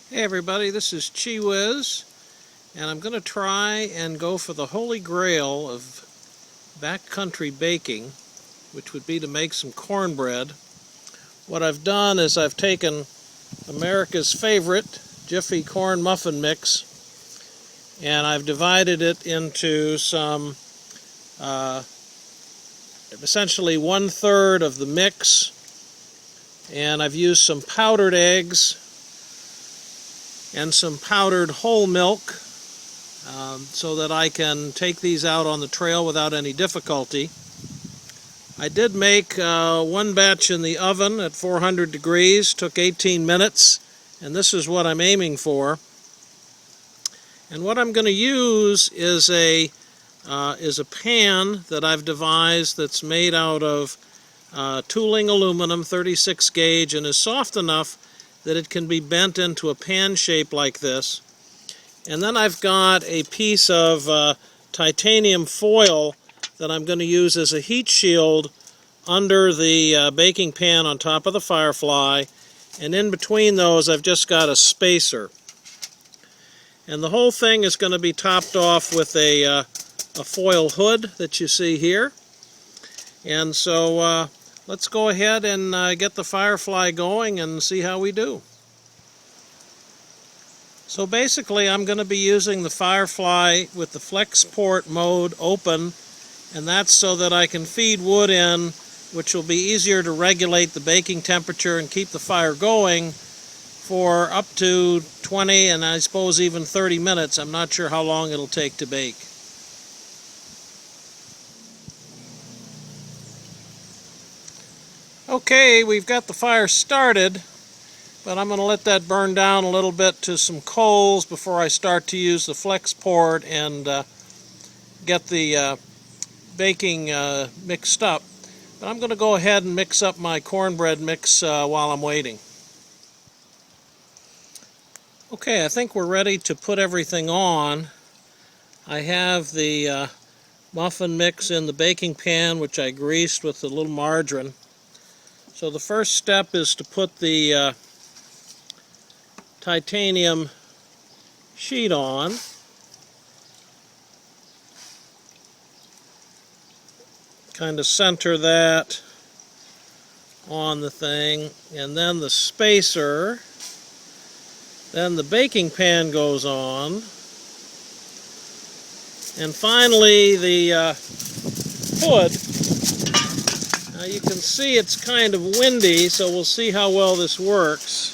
Hey everybody, this is Chi Whiz, and I'm going to try and go for the holy grail of backcountry baking, which would be to make some cornbread. What I've done is I've taken America's favorite Jiffy corn muffin mix, and I've divided it into some, essentially 1/3 of the mix, and I've used some powdered eggs and some powdered whole milk so that I can take these out on the trail without any difficulty. I did make one batch in the oven at 400 degrees, took 18 minutes, and this is what I'm aiming for. And what I'm going to use is a pan that I've devised that's made out of tooling aluminum, 36 gauge, and is soft enough that it can be bent into a pan shape like this. And then I've got a piece of titanium foil that I'm going to use as a heat shield under the baking pan on top of the FireFly, and in between those I've just got a spacer. And the whole thing is going to be topped off with a foil hood that you see here. And so let's go ahead and get the FireFly going and see how we do. So basically I'm going to be using the FireFly with the flex port mode open, and that's so that I can feed wood in, which will be easier to regulate the baking temperature and keep the fire going for up to 20 and I suppose even 30 minutes. I'm not sure how long it'll take to bake. Okay, we've got the fire started, but I'm going to let that burn down a little bit to some coals before I start to use the flex port and get the baking mixed up. But I'm going to go ahead and mix up my cornbread mix while I'm waiting. Okay, I think we're ready to put everything on. I have the muffin mix in the baking pan, which I greased with a little margarine. So the first step is to put the titanium sheet on. Kind of center that on the thing, and then the spacer. Then the baking pan goes on, and finally the hood. Now you can see it's kind of windy, so we'll see how well this works.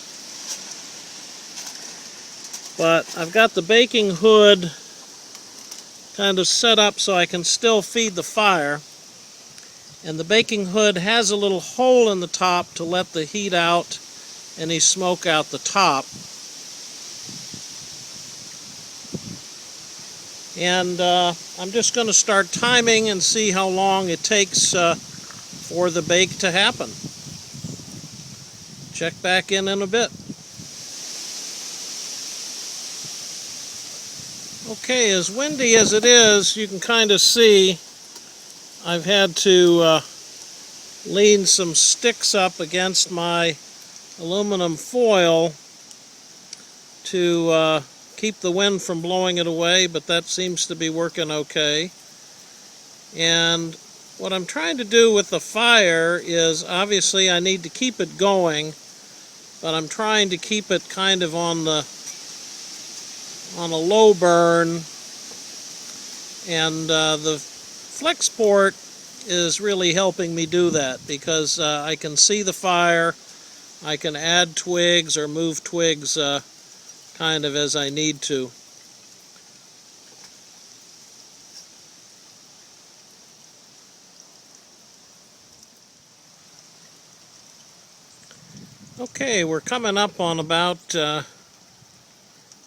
But I've got the baking hood kind of set up so I can still feed the fire. And the baking hood has a little hole in the top to let the heat out, any smoke out the top. And I'm just going to start timing and see how long it takes for the bake to happen. Check back in a bit. Okay, as windy as it is, you can kind of see I've had to lean some sticks up against my aluminum foil to keep the wind from blowing it away, but that seems to be working okay. And what I'm trying to do with the fire is, obviously I need to keep it going, but I'm trying to keep it kind of on a low burn, and the flex port is really helping me do that because I can see the fire, I can add twigs or move twigs kind of as I need to. Okay, we're coming up on about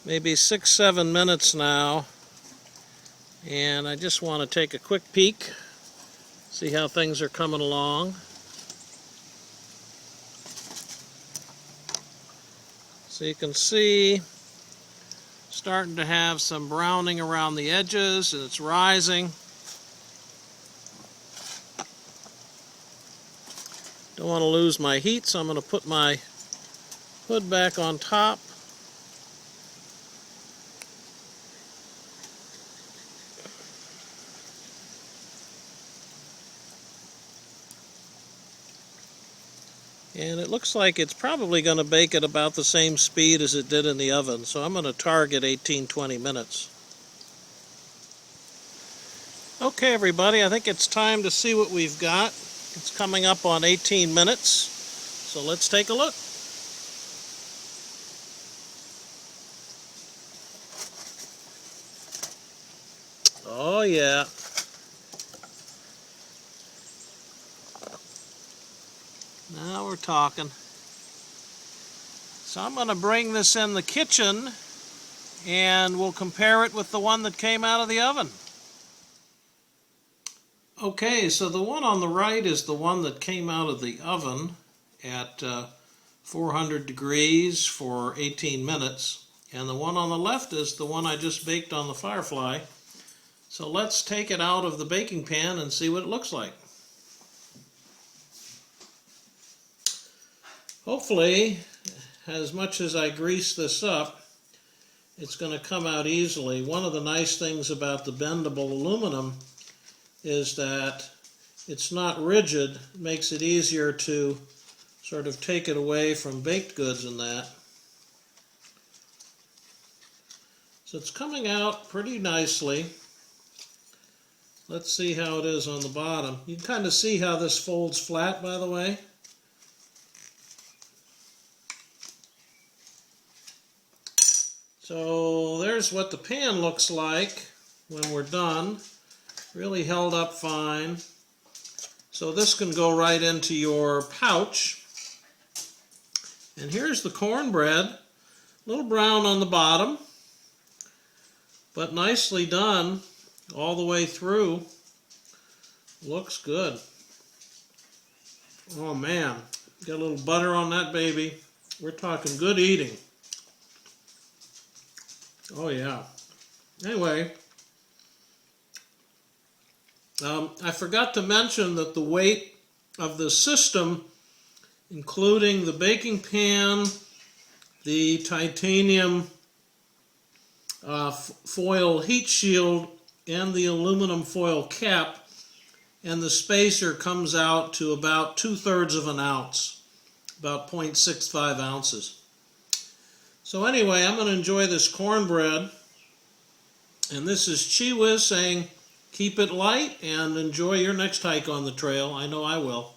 maybe 6-7 minutes now, and I just want to take a quick peek, see how things are coming along. So you can see starting to have some browning around the edges, and it's rising. Don't want to lose my heat, so I'm going to put my hood back on top. And it looks like it's probably going to bake at about the same speed as it did in the oven, so I'm going to target 18-20 minutes. Okay, everybody, I think it's time to see what we've got. It's coming up on 18 minutes, so let's take a look. Oh yeah. Now we're talking. So I'm going to bring this in the kitchen and we'll compare it with the one that came out of the oven. Okay, so the one on the right is the one that came out of the oven at 400 degrees for 18 minutes. And the one on the left is the one I just baked on the FireFly. So let's take it out of the baking pan and see what it looks like. Hopefully, as much as I grease this up, it's going to come out easily. One of the nice things about the bendable aluminum is that it's not rigid. It makes it easier to sort of take it away from baked goods and that. So it's coming out pretty nicely. Let's see how it is on the bottom. You can kind of see how this folds flat, by the way. So there's what the pan looks like when we're done. Really held up fine. So this can go right into your pouch. And here's the cornbread. A little brown on the bottom, but nicely done all the way through. Looks good. Oh man, got a little butter on that baby. We're talking good eating. Oh yeah. Anyway, I forgot to mention that the weight of the system, including the baking pan, the titanium foil heat shield, and the aluminum foil cap, and the spacer comes out to about 2/3 of an ounce, about 0.65 ounces. So anyway, I'm going to enjoy this cornbread, and this is Chi Whiz saying keep it light and enjoy your next hike on the trail. I know I will.